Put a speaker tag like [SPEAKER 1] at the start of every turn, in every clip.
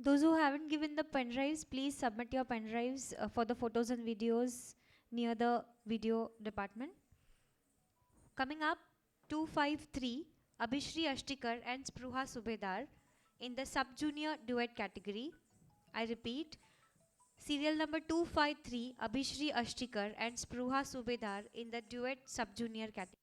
[SPEAKER 1] Those who haven't given the pen drives, please submit your pen drives for the photos and videos near the video department. Coming up, 253, Abhishri Ashtikar and Spruha Subedar in the sub-junior duet category. I repeat, serial number 253, Abhishri Ashtikar and Spruha Subedar in the duet sub-junior category.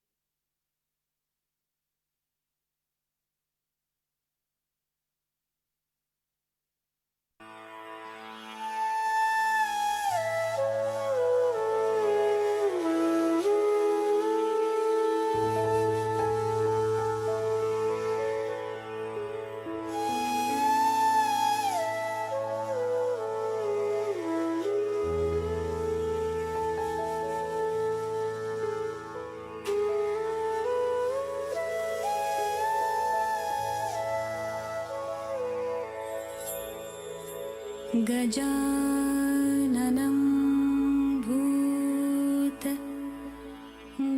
[SPEAKER 2] गजाननं भूत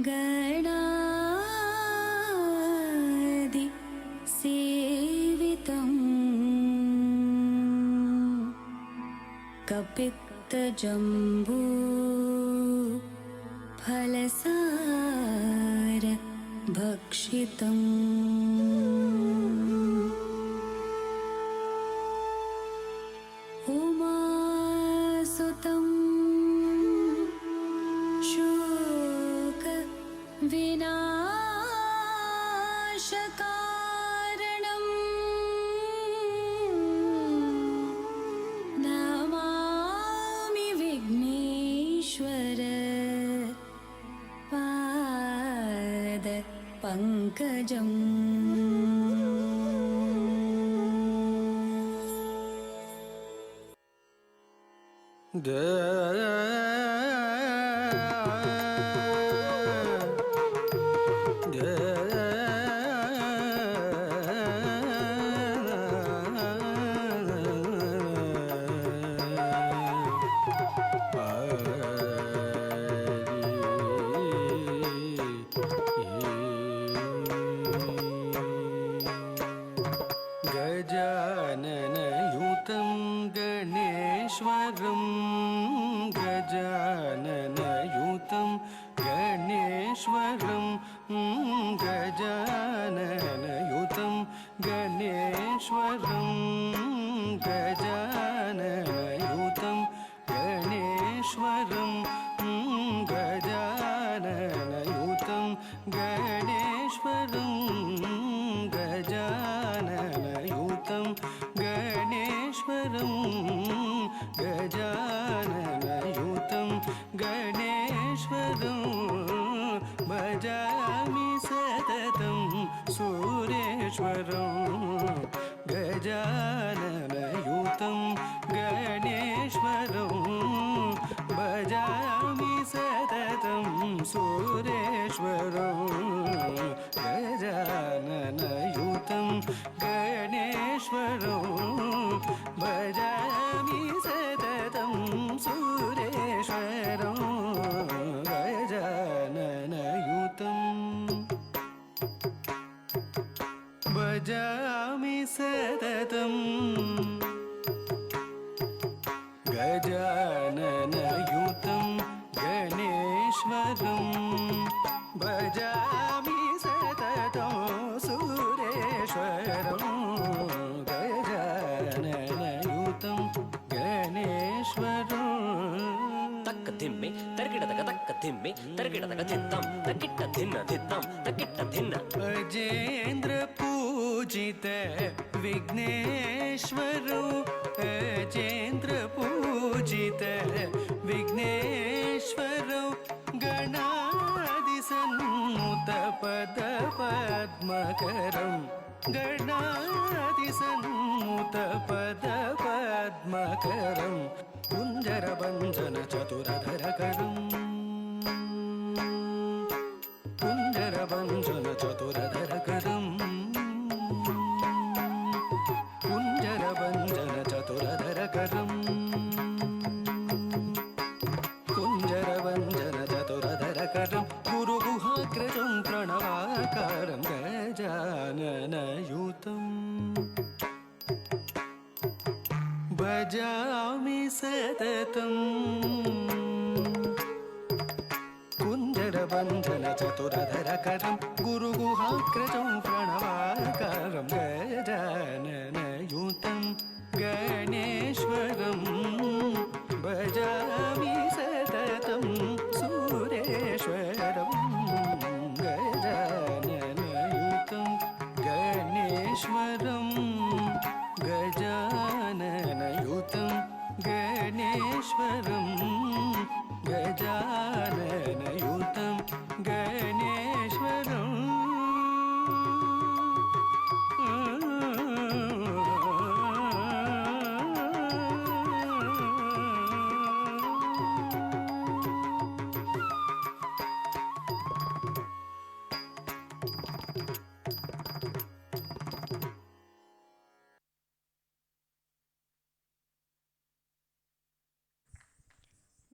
[SPEAKER 2] गणादि सेवितं कपित्तजम्बू फलसार भक्षितम् उमासुतं शोकविनाशकारणं नमामि विघ्नेश्वर पादपङ्कजम्
[SPEAKER 3] गजाननयुतं गणेश्वरं गजाननयुतं गणेश्वरं गजाननयुतं गणेश्वरं गजाननयुतं गणेश्वरं गजाननयुतं गणेश्वरं गजाननयुतं गणेश्वरं गजाननयुतं गणेश्वरं भजामि सततं सुरेश्वरं गजाननयुतं गणेश्वरं भजामि सततं सुरेश्वरं गजाननयुतं गणेश्वरं भजामि सततं सुरेश्वरं गजाननयुतं भजामि सततं गजाननयुतं गणेश्वरं भजामि सततं सुरेश्वरं गजाननयुतं गणेश्वरं
[SPEAKER 4] तक्क धिम्मे तरकिडतक तक्क धिम्मे तरकिडतक धित्तं तकिट्ट धिन्न धित्तं तकिट्ट धिन्न
[SPEAKER 3] अजेन्द्र पूजित विघ्नेश्वरो अजेन्द्र पूजित विघ्नेश्वरो गणादिसन्नुत पद पद्मकरं गणादिसन्नुत पद पद्मकरं कुञ्जरभञ्जन चतुरधरकरं कुञ्जरभञ्जन चतुरधरकरं कुञ्जरभञ्जन चतुरधरकरं कुञ्जरभञ्जन चतुरधरकरं गुरुगुहाग्रजं प्रणवाकारं गजाननयुतं भजामि सततम् कुञ्जरबन्धन चतुरधरकरं गुरुगुहाग्रजं प्रणमाकारम्